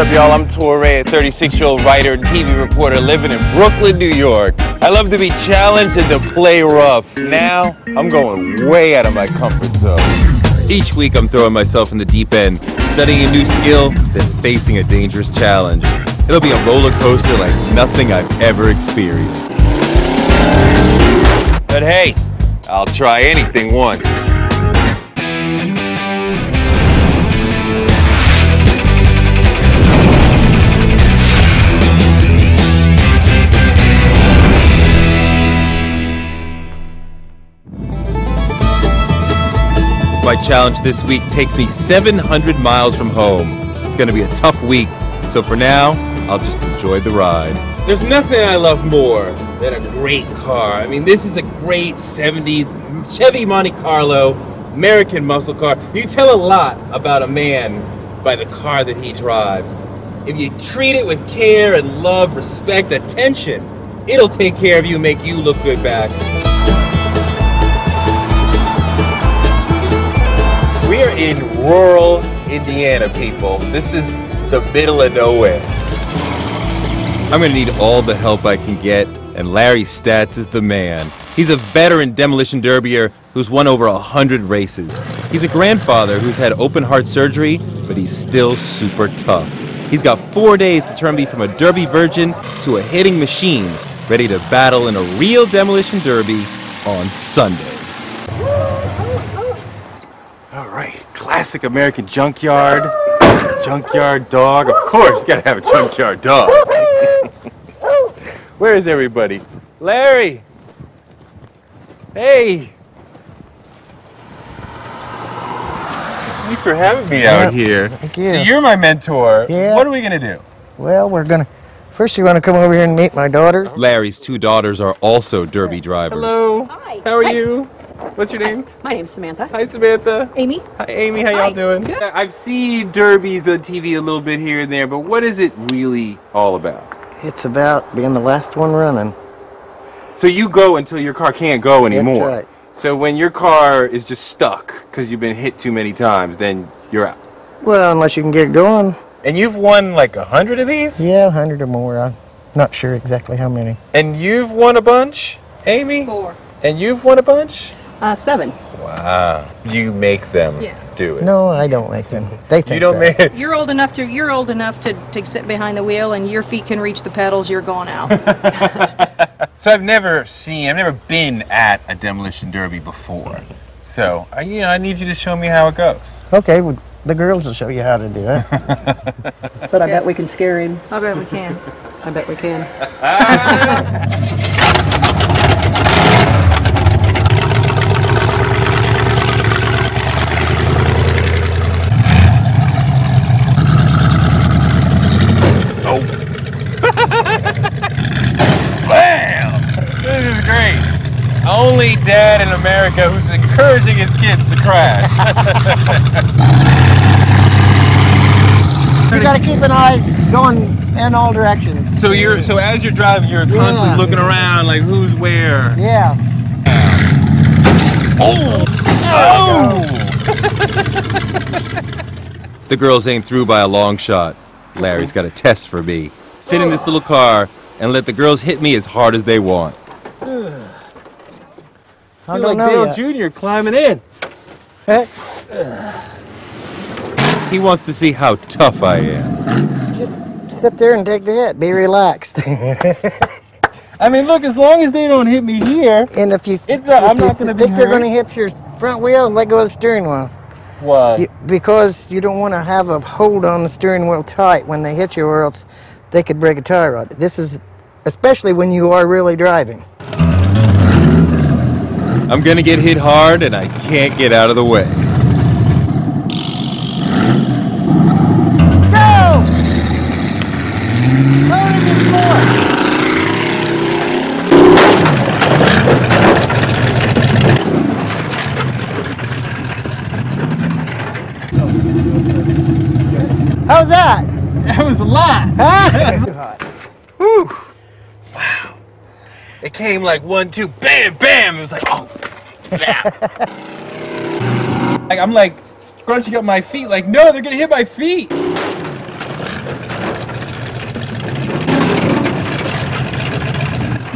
up, y'all? I'm Toure, a 36-year-old writer and TV reporter living in Brooklyn, New York. I love to be challenged and to play rough. Now, I'm going way out of my comfort zone. Each week, I'm throwing myself in the deep end, studying a new skill, then facing a dangerous challenge. It'll be a roller coaster like nothing I've ever experienced. But hey, I'll try anything once. My challenge this week takes me 700 miles from home. It's gonna be a tough week, so for now, I'll just enjoy the ride. There's nothing I love more than a great car. I mean, this is a great 70s Chevy Monte Carlo, American muscle car. You can tell a lot about a man by the car that he drives. If you treat it with care and love, respect, attention, it'll take care of you and make you look good back. We are in rural Indiana, people. This is the middle of nowhere. I'm gonna need all the help I can get, and Larry Statz is the man. He's a veteran demolition derbier who's won over 100 races. He's a grandfather who's had open heart surgery, but he's still super tough. He's got 4 days to turn me from a derby virgin to a hitting machine, ready to battle in a real demolition derby on Sunday. All right, classic American junkyard. Junkyard dog. Of course, you gotta have a junkyard dog. Where is everybody? Larry! Hey! Thanks for having me out here. Thank you. So you're my mentor. Yeah. What are we gonna do? Well, first you want to come over here and meet my daughters. Larry's 2 daughters are also derby drivers. Hello. Hi. How are Hi. you? What's your name? My name's Samantha. Hi, Samantha. Amy. Hi, Amy. How y'all Hi. doing? Good. I've seen derbies on TV a little bit here and there, but what is it really all about? It's about being the last one running. So you go until your car can't go anymore. That's right. So when your car is just stuck because you've been hit too many times, then you're out. Well, unless you can get it going. And you've won like 100 of these? Yeah, 100 or more. I'm not sure exactly how many. And you've won a bunch, Amy? 4. And you've won a bunch? 7. Wow. You make them do it. No, I don't make them. They think You don't so. make it. You're old enough to sit behind the wheel and your feet can reach the pedals, you're going out. So I've never been at a demolition derby before. So, I need you to show me how it goes. Okay, well, the girls will show you how to do it. But I bet we can scare him. I bet we can. I bet we can. Oh. Bam! This is great. Only dad in America who's encouraging his kids to crash. You got to keep an eye going in all directions. So as you're driving, you're constantly looking around like who's where. Yeah. Oh! Oh! The girls ain't through by a long shot. Larry's got a test for me. Sit in this little car and let the girls hit me as hard as they want. I don't know Jr. climbing in. yet. He wants to see how tough I am. Just sit there and take the hit. Be relaxed. I mean, look, as long as they don't hit me here. And if you I'm not gonna be think they're hurt. going to hit your front wheel, let go of the steering wheel. Why? Because you don't want to have a hold on the steering wheel tight when they hit you, or else they could break a tire rod. This is especially when you are really driving. I'm gonna get hit hard and I can't get out of the way. Go! Load it in more. How's that? That was a lot. Huh? Whew. Wow. It came like 1, 2, bam, bam. It was like, oh, snap. Like, I'm like scrunching up my feet, like, no, they're gonna hit my feet.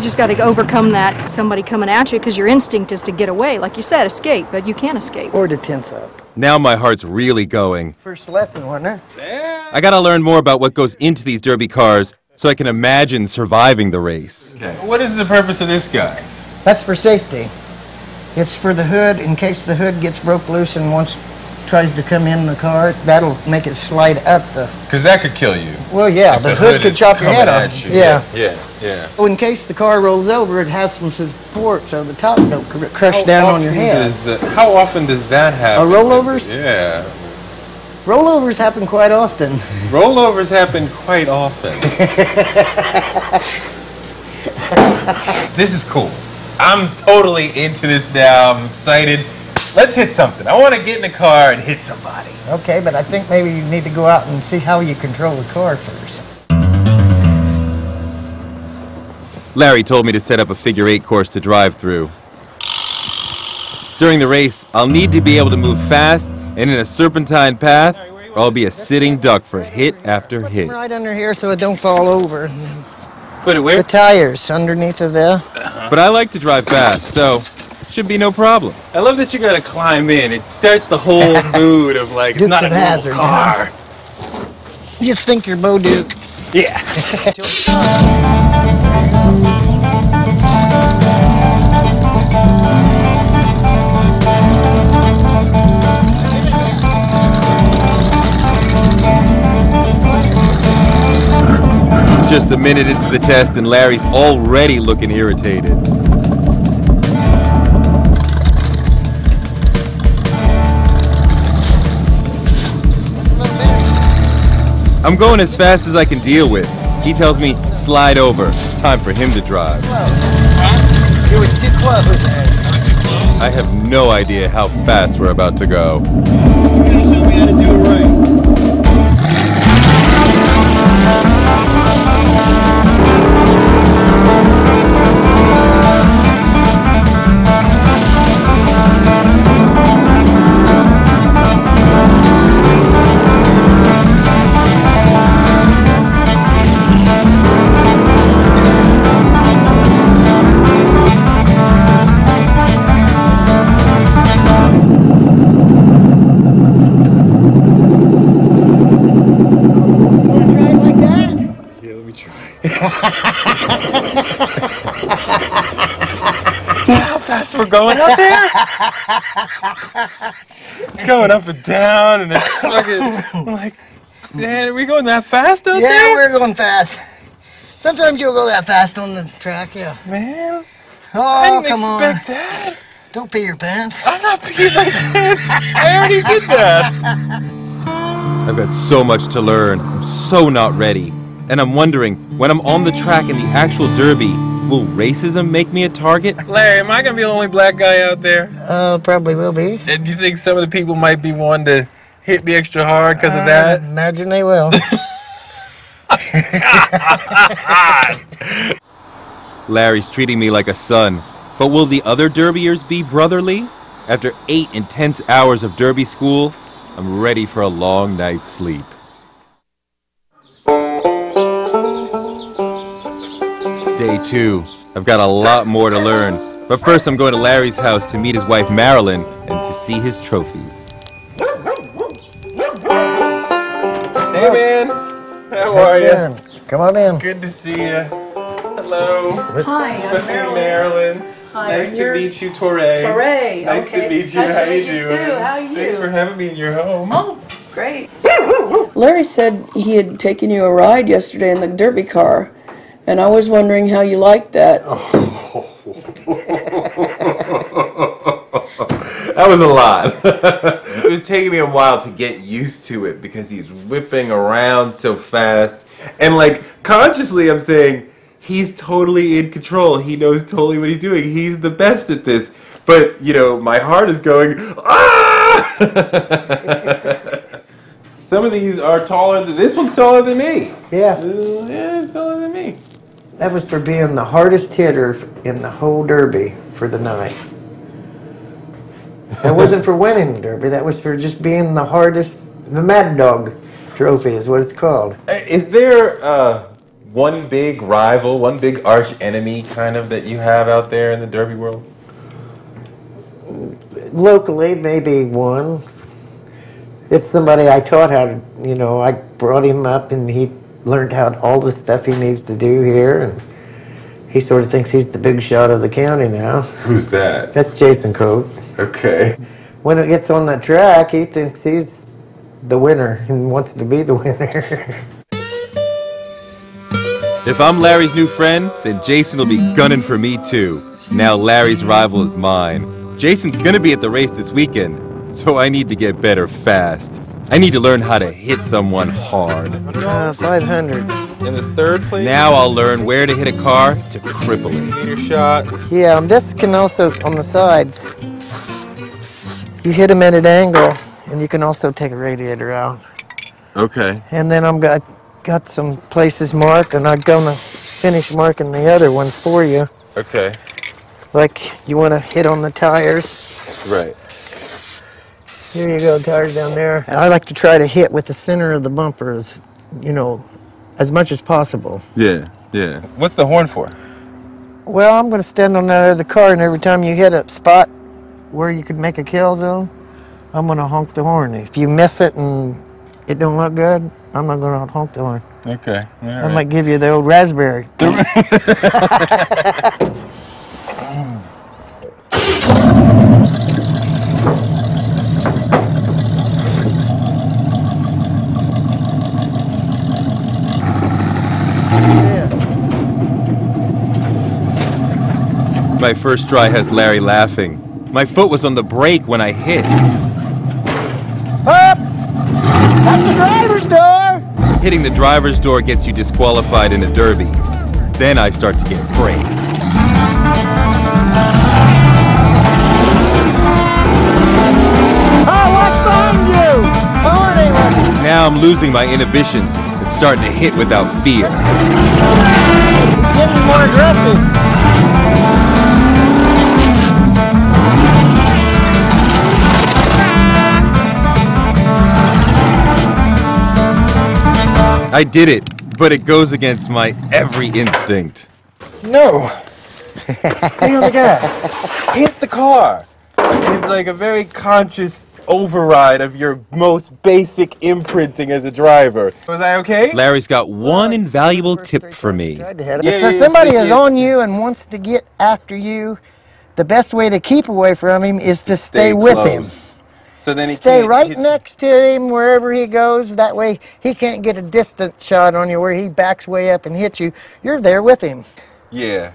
You just got to overcome that somebody coming at you, because your instinct is to get away, like you said, escape, but you can't escape. Or to tense up. Now my heart's really going. First lesson, wasn't it? I gotta learn more about what goes into these derby cars so I can imagine surviving the race. Okay. What is the purpose of this guy? That's for safety. It's for the hood, in case the hood gets broke loose and once tries to come in the car, that'll make it slide up the... Because that could kill you. Well, yeah, If the hood could is chop your head coming off. at you. Yeah. Well, in case the car rolls over, it has some support so the top don't crush down on your head. How often does that happen? Rollovers? Yeah. Rollovers happen quite often. Rollovers happen quite often. This is cool. I'm totally into this now. I'm excited. Let's hit something. I want to get in the car and hit somebody. Okay, but I think maybe you need to go out and see how you control the car first. Larry told me to set up a figure-8 course to drive through. During the race, I'll need to be able to move fast and in a serpentine path, or I'll be a sitting duck for hit after hit. Right under here so it don't fall over. Put it where? The tires underneath of there. But I like to drive fast, so should be no problem. I love that you gotta climb in. It starts the whole mood of like, it's Dukes not a of normal Hazzard, car. Just think you're Bo Duke. Yeah. Just a minute into the test and Larry's already looking irritated. I'm going as fast as I can deal with. He tells me, slide over. It's time for him to drive. It was too close. I have no idea how fast we're about to go. You gotta show me how to do it right. How fast we're going out there? It's going up and down, and it's fucking. I'm like, man, are we going that fast out there? Yeah, we're going fast. Sometimes you'll go that fast on the track, yeah. Man, Oh, I didn't come on. expect that. Don't pee your pants. I'm not peeing my pants. I already did that. I've got so much to learn. I'm so not ready. And I'm wondering, when I'm on the track in the actual derby, will racism make me a target? Larry, am I gonna be the only black guy out there? Probably will be. And you think some of the people might be wanting to hit me extra hard because of that? Imagine they will. Larry's treating me like a son. But will the other derbiers be brotherly? After 8 intense hours of derby school, I'm ready for a long night's sleep. Day 2. I've got a lot more to learn. But first I'm going to Larry's house to meet his wife Marilyn and to see his trophies. Hey man, how are you? Come on in. Good to see you. Hello. Hi, Must be Marilyn. Hi, Nice to you're- meet you, Toure. Toure, Nice okay. to meet you. Nice to How you meet you doing? too. How are you? Thanks for having me in your home. Oh, great. Larry said he had taken you a ride yesterday in the derby car, and I was wondering how you liked that. That was a lot. It was taking me a while to get used to it because he's whipping around so fast. And like consciously I'm saying, he's totally in control. He knows totally what he's doing. He's the best at this. But, you know, my heart is going, ah! Some of these are taller than, this one's taller than me. Yeah. Yeah, it's taller than me. That was for being the hardest hitter in the whole derby for the night. That wasn't for winning the derby. That was for just being the hardest. The Mad Dog Trophy is what it's called. Is there one big rival, one big arch enemy kind of that you have out there in the Derby world? Locally, maybe one. It's somebody I taught how to, you know, I brought him up and he learned how all the stuff he needs to do here, and he sort of thinks he's the big shot of the county now. Who's that? That's Jason Koch. Okay. When it gets on the track, he thinks he's the winner and wants to be the winner. If I'm Larry's new friend, then Jason will be gunning for me too. Now Larry's rival is mine. Jason's gonna be at the race this weekend, so I need to get better fast. I need to learn how to hit someone hard. 500. In the third place? Now I'll learn where to hit a car to cripple it. Meter shot. Yeah, this can also, on the sides, you hit them at an angle, and you can also take a radiator out. Okay. And then got some places marked, and I'm gonna finish marking the other ones for you. Okay. Like you want to hit on the tires. Right. Here you go, tires down there. And I like to try to hit with the center of the bumpers, you know, as much as possible. Yeah, yeah. What's the horn for? Well, I'm going to stand on that other car, and every time you hit a spot where you could make a kill zone, I'm going to honk the horn. If you miss it and it don't look good, I'm not going to honk the horn. Okay. All right. I might give you the old raspberry. My first try has Larry laughing. My foot was on the brake when I hit. Up! That's the driver's door! Hitting the driver's door gets you disqualified in a derby. Then I start to get afraid. Oh, watch behind you! Oh, anyway. Now I'm losing my inhibitions and starting to hit without fear. It's getting more aggressive. I did it, but it goes against my every instinct. No! Stay on the gas. Hit the car. It's like a very conscious override of your most basic imprinting as a driver. Was I okay? Larry's got one invaluable tip for me. If somebody is on you and wants to get after you, the best way to keep away from him is to stay with him. So then he Stay right next to him wherever he goes. That way he can't get a distant shot on you where he backs way up and hits you. You're there with him. Yeah.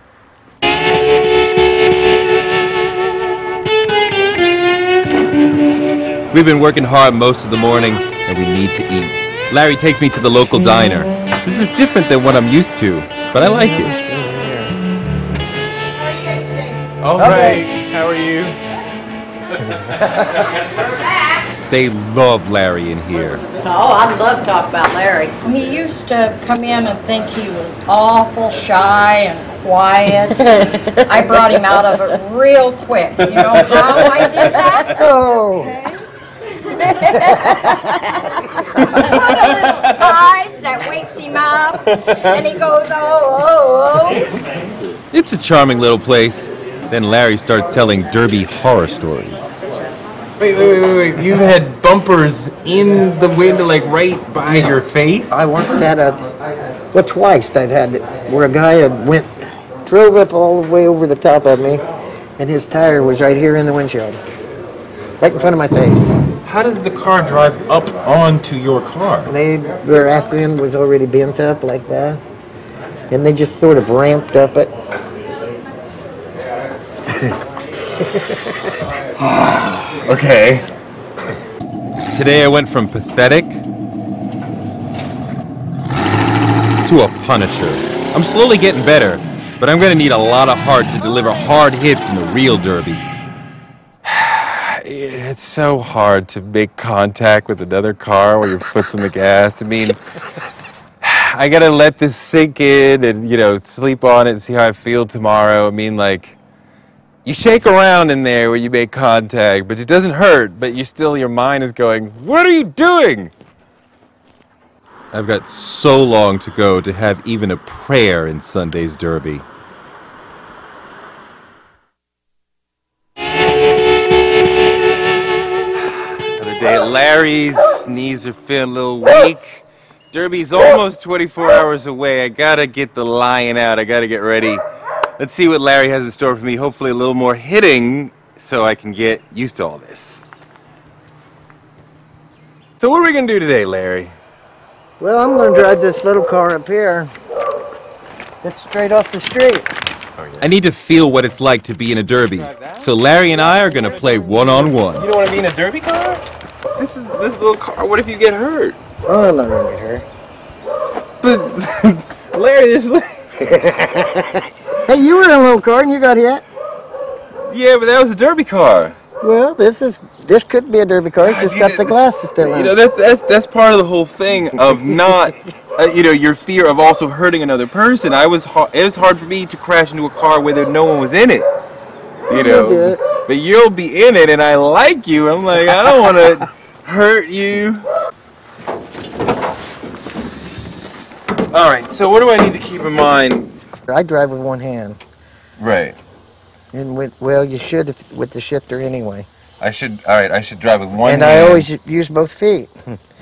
We've been working hard most of the morning, and we need to eat. Larry takes me to the local diner. This is different than what I'm used to, but I like it. All right. How are you? They love Larry in here. Oh, I'd love to talk about Larry. He used to come in and think he was awful shy and quiet. I brought him out of it real quick. You know how I did that? Oh. Put a little ice that wakes him up, and he goes, oh, oh. It's a charming little place. Then Larry starts telling Derby horror stories. Wait. You had bumpers in the window, like right by your face? I once had twice I've had it, where a guy drove up all the way over the top of me, and his tire was right here in the windshield, right in front of my face. How does the car drive up onto your car? Their ass end was already bent up like that, and they just sort of ramped up it. Okay. Today I went from pathetic to a punisher. I'm slowly getting better, but I'm gonna need a lot of heart to deliver hard hits in the real derby. It's so hard to make contact with another car while your foot's on the gas. I mean, I gotta let this sink in and, sleep on it and see how I feel tomorrow. I mean, like, you shake around in there where you make contact, but it doesn't hurt, but your mind is going, what are you doing? I've got so long to go to have even a prayer in Sunday's Derby. Another day at Larry's. Knees are feeling a little weak. Derby's almost 24 hours away. I gotta get the lion out. I gotta get ready. Let's see what Larry has in store for me. Hopefully a little more hitting so I can get used to all this. So what are we gonna do today, Larry? Well, I'm going to drive this little car up here. It's straight off the street. I need to feel what it's like to be in a derby. So Larry and I are gonna play one-on-one. You don't want to be in a derby car? This little car. What if you get hurt? Oh, I'm not going to get hurt. But Larry, there's Hey, you were in a little car and you got hit. yeah, but that was a derby car. Well, this could be a derby car. It's just got the glasses still on. You know, that's part of the whole thing of not, your fear of also hurting another person. It was hard for me to crash into a car where no one was in it. You know, but you'll be in it, and I like you. I'm like, I don't want to hurt you. All right. So what do I need to keep in mind? I drive with one hand. Right. And well, you should with the shifter anyway. I should drive with one and hand. I always use both feet.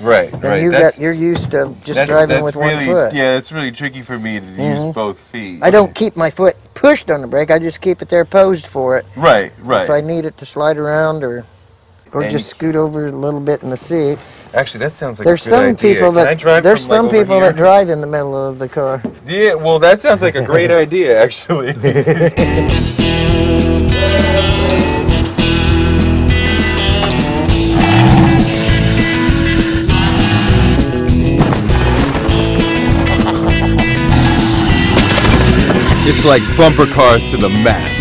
Right, right. You're used to just driving with one foot. Yeah, it's really tricky for me to use both feet. I don't keep my foot pushed on the brake. I just keep it there posed for it. Right, right. If I need it to slide around or just scoot over a little bit in the seat. Actually, that sounds like there's a good idea. There's some people that drive in the middle of the car. Yeah, well, that sounds like a great idea, actually. It's like bumper cars to the max.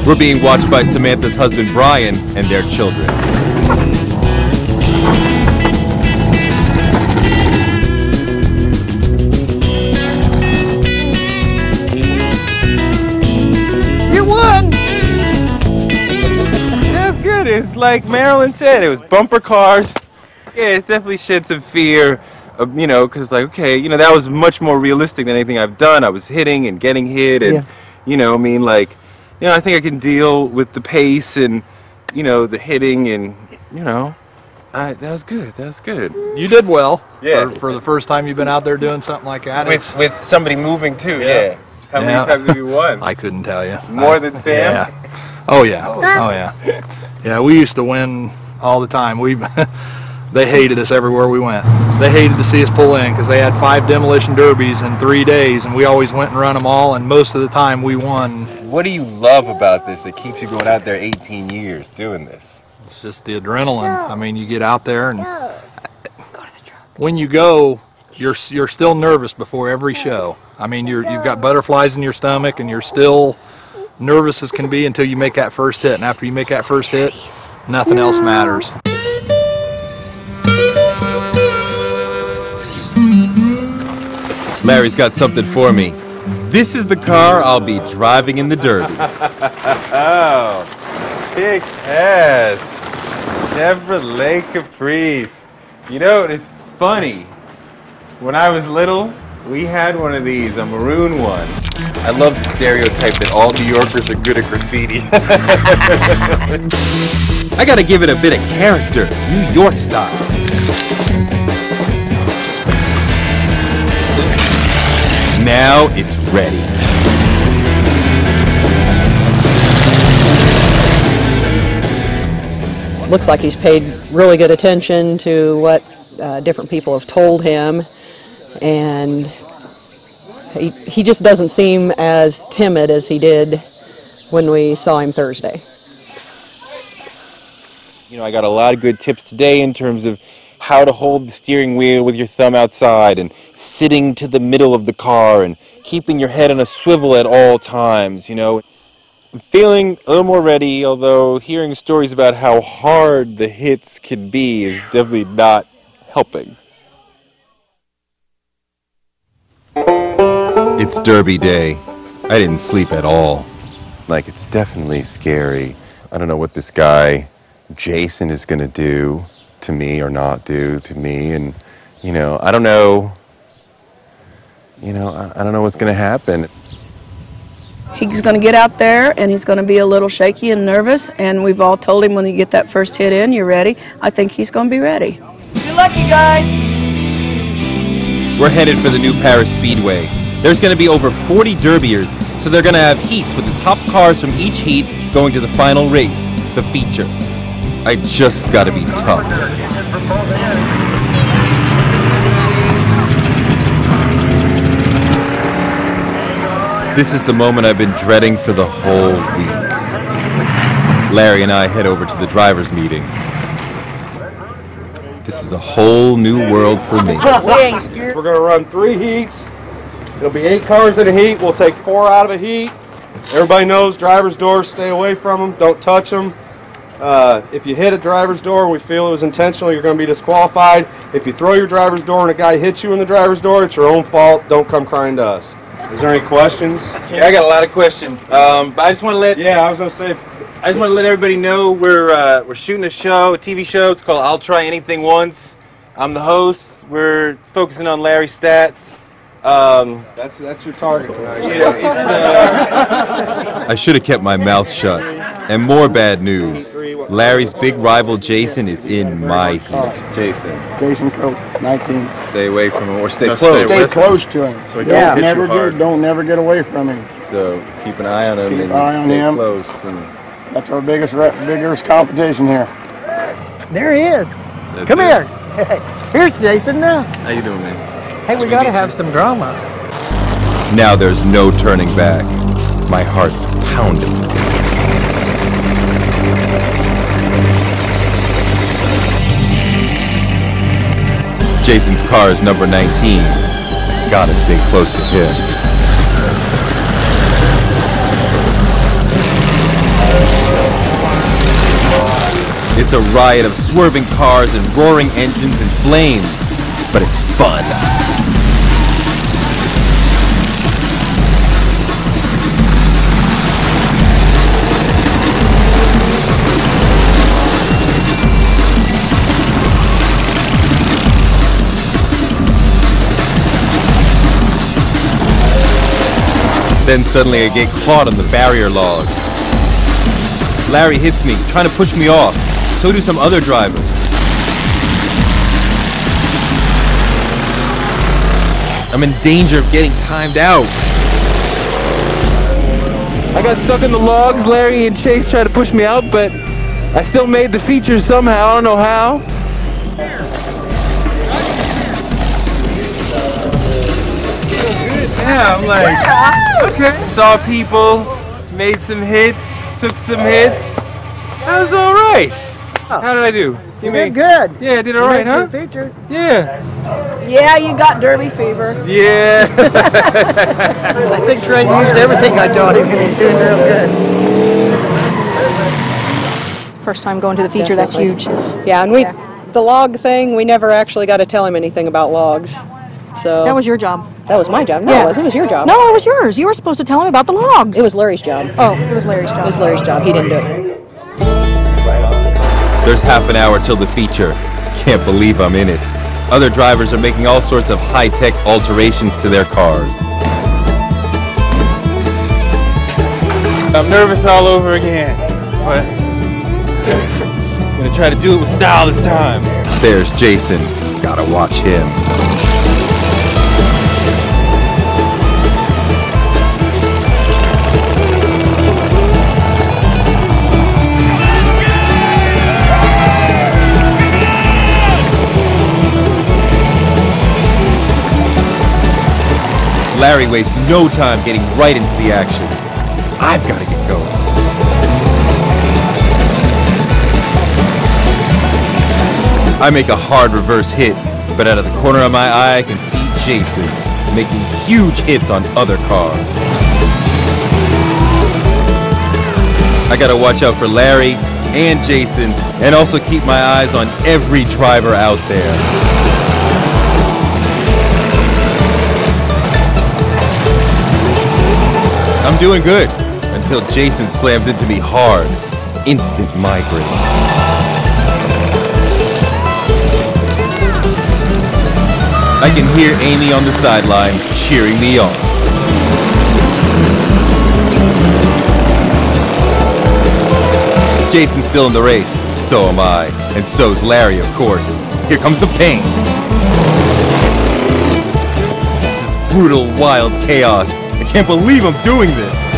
We're being watched by Samantha's husband Brian and their children. You won! That's good. It's like Marilyn said, it was bumper cars. Yeah, it definitely shed some fear of, because like, okay, that was much more realistic than anything I've done. I was hitting and getting hit and, I think I can deal with the pace and, the hitting and, that was good. That was good. You did well. Yeah. For the first time you've been out there doing something like that. With somebody moving too, yeah. How many times have you won? I couldn't tell you. More than Sam? Yeah. Oh yeah. Oh yeah. Yeah, we used to win all the time. They hated us everywhere we went. They hated to see us pull in because they had 5 demolition derbies in 3 days, and we always went and run them all, and most of the time we won. What do you love about this that keeps you going out there 18 years doing this? It's just the adrenaline. I mean, you get out there, and when you go, you're still nervous before every show. I mean, you've got butterflies in your stomach, and you're still nervous as can be until you make that first hit, and after you make that first hit, nothing else matters. Larry's got something for me. This is the car I'll be driving in the Derby. Oh, kick ass. Chevrolet Caprice. It's funny. When I was little, we had one of these, a maroon one. I love the stereotype that all New Yorkers are good at graffiti. I gotta give it a bit of character, New York style. Now it's ready. Looks like he's paid really good attention to what different people have told him, and he just doesn't seem as timid as he did when we saw him Thursday. I got a lot of good tips today in terms of how to hold the steering wheel with your thumb outside and sitting to the middle of the car and keeping your head on a swivel at all times, I'm feeling a little more ready, although hearing stories about how hard the hits can be is definitely not helping. It's Derby day. I didn't sleep at all. Like, it's definitely scary. I don't know what this guy, Jason, is going to do to me or not do to me. And, you know, I don't know. You know, I don't know what's going to happen. He's going to get out there, and he's going to be a little shaky and nervous, and we've all told him when you get that first hit in, you're ready. I think he's going to be ready. Good luck, you guys. We're headed for the new Paris Speedway. There's going to be over 40 derbiers, so they're going to have heats with the top cars from each heat going to the final race, the feature. I just got to be tough. This is the moment I've been dreading for the whole week. Larry and I head over to the driver's meeting. This is a whole new world for me. We're going to run 3 heats. It'll be 8 cars in a heat. We'll take 4 out of a heat. Everybody knows driver's doors, stay away from them. Don't touch them. If you hit a driver's door and we feel it was intentional, you're going to be disqualified. If you throw your driver's door and a guy hits you in the driver's door, it's your own fault. Don't come crying to us. Is there any questions? Yeah, I got a lot of questions. But I just want to let I was going to say, I just want to let everybody know we're shooting a show, a TV show. It's called I'll Try Anything Once. I'm the host. We're focusing on Larry's stats. that's your target tonight. I should have kept my mouth shut. And more bad news. Larry's big rival Jason is in my heat. Jason Koch, 19. Stay away from him or stay close. Stay close to him. So don't never get away from him. So keep an eye on him Keep an eye on stay him. close. And That's our biggest competition here. There he is. that's Come it. here. Here's Jason now. How you doing, man? Hey, we got to have some drama. Now there's no turning back. My heart's pounding. Jason's car is number 19. Gotta stay close to him. It's a riot of swerving cars and roaring engines and flames, but it's fun. Then suddenly I get caught on the barrier logs. Larry hits me, trying to push me off. So do some other drivers. I'm in danger of getting timed out. I got stuck in the logs. Larry and Chase tried to push me out, but I still made the feature somehow. I don't know how. Yeah, I'm like, okay. Saw people, made some hits, took some hits. That was all right. How did I do? You did good. Yeah, I did all right, huh? Feature. Yeah. Yeah, you got derby fever. Yeah. I think Trey used everything I taught him, and he's doing real good. First time going to the feature, that's huge. Yeah, and the log thing, we never actually got to tell him anything about logs. So That was your job. That was my job. No, Yeah. it was your job. No, it was yours. You were supposed to tell him about the logs. It was Larry's job. Oh, it was Larry's job. It was Larry's job. He didn't do it. There's half an hour till the feature. Can't believe I'm in it. Other drivers are making all sorts of high-tech alterations to their cars. I'm nervous all over again, but I'm gonna try to do it with style this time. There's Jason. Gotta watch him. Larry wastes no time getting right into the action. I've got to get going. I make a hard reverse hit, but out of the corner of my eye I can see Jason making huge hits on other cars. I gotta watch out for Larry and Jason, and also keep my eyes on every driver out there. I'm doing good, until Jason slams into me hard. Instant migraine. I can hear Amy on the sideline cheering me on. Jason's still in the race, so am I, and so's Larry, of course. Here comes the pain. This is brutal, wild chaos. I can't believe I'm doing this.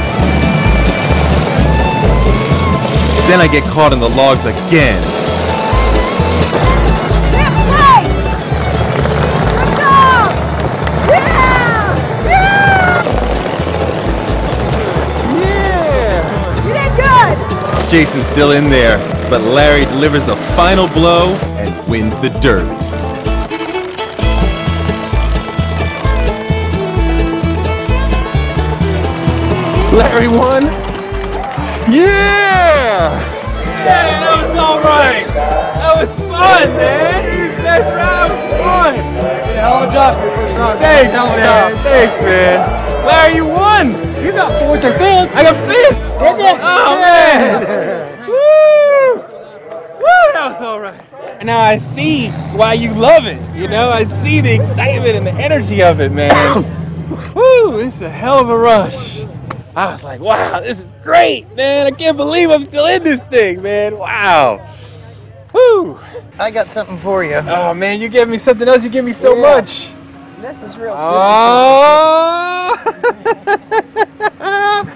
Then I get caught in the logs again. Jason's still in there, but Larry delivers the final blow and wins the Derby. Larry won? Yeah! Yeah, that was alright! That was fun, man! This best round was fun! Yeah, hell of a job for your first round. Thanks, man! Thanks, man! Larry, you won! You got 4th or 5th. I got 5th! Did you? Oh, man! Woo! Woo, that was alright! Now I see why you love it, you know? I see the excitement and the energy of it, man. Woo, it's a hell of a rush. I was like, wow, this is great, man. I can't believe I'm still in this thing, man. Wow. Woo. I got something for you. Oh, man, you gave me something else. You gave me so much. This is real. Oh.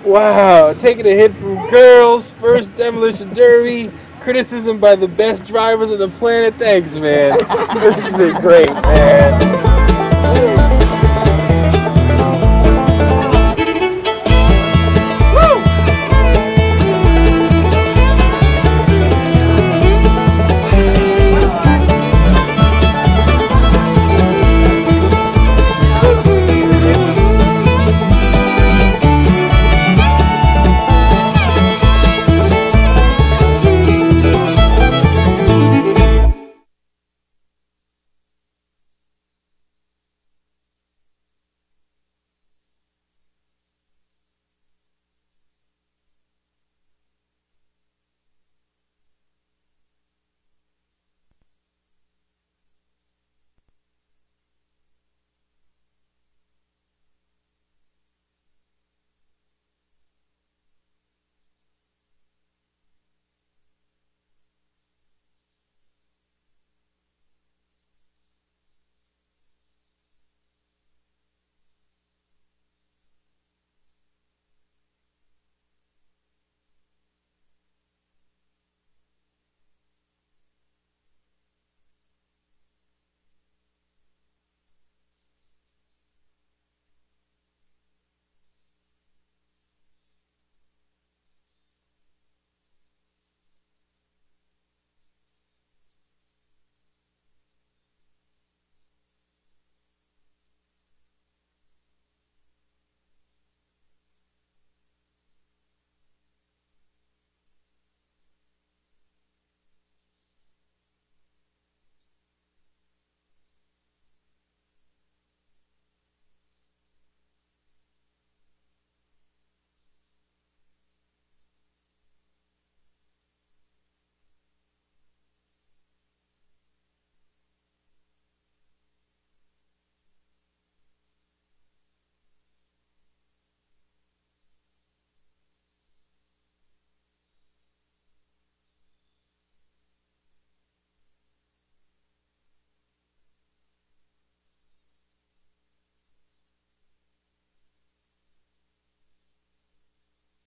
Wow, taking a hit from girls, first Demolition Derby, criticism by the best drivers on the planet. Thanks, man. This has been great, man.